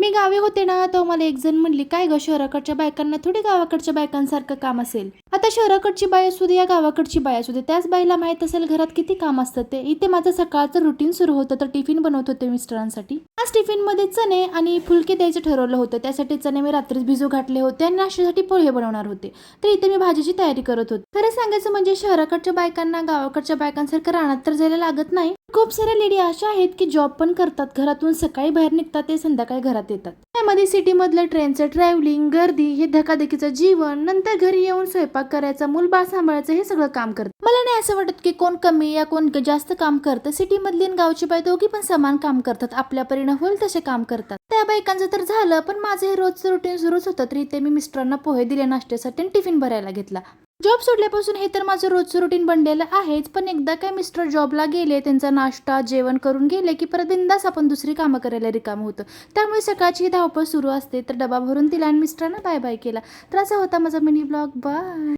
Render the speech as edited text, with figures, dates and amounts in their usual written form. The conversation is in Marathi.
मी गावी होते ना, तेव्हा मला एक जण म्हणली, काय ग शहराकडच्या बायकांना थोडी गावाकडच्या बायकांसारखं काम असेल. आता शहराकडची बाई असू दे या गावाकडची बाई असू दे, त्याच बाईला माहित असेल घरात किती काम असतं ते. इथे माझं सकाळचं रुटीन सुरू होतं, तर टिफिन बनवत होते मिस्टरांसाठी. आज टिफिन मध्ये चणे आणि फुलके द्यायचं ठरवलं होतं. त्यासाठी चणे मी रात्रीच भिजू घातले होते आणि नाश्त्यासाठी पोहे बनवणार होते. तर इथे मी भाजीची तयारी करत होते. खरं सांगायचं म्हणजे शहराकडच्या बायकांना गावाकडच्या बायकांसारखं रानात तर जायला लागत नाही. खूप साऱ्या लेडी अशा आहेत की जॉब पण करतात, घरातून सकाळी बाहेर निघतात ते संध्याकाळी घरात येतात. त्यामध्ये सिटी मधलं ट्रेनचं ट्रॅव्हलिंग, गर्दी, हे धकाधकीचं जीवन, नंतर घरी येऊन स्वयंपाक करायचा, मूलबाळ सांभाळायचं, हे सगळं काम करतात. मला नाही असं वाटत की कोण कमी या कोण जास्त काम करतं. सिटी मधली आणि गावची बाई दोघी पण समान काम करतात, आपल्या परीने होईल तसे काम करतात. त्या बायकांचं तर झालं, पण माझं हे रोजचं रुटीन सुरूच होतं. तर इथे मी मिस्टरांना पोहे दिले नाश्त्यासाठी आणि टिफिन भरायला घेतला. जॉब सोडल्यापासून हे तर माझं रोजचं रुटीन बनलेलं आहेच, पण एकदा काय मिस्टर जॉबला गेले, त्यांचा नाश्ता जेवण करून गेले की परत बिंदास आपण दुसरी कामं करायला रिकाम होतं. त्यामुळे सकाळची धावपळ सुरू असते. तर डबा भरून दिला आणि मिस्टरांना बाय बाय केला. तर असा होता माझा मिनी ब्लॉग. बाय.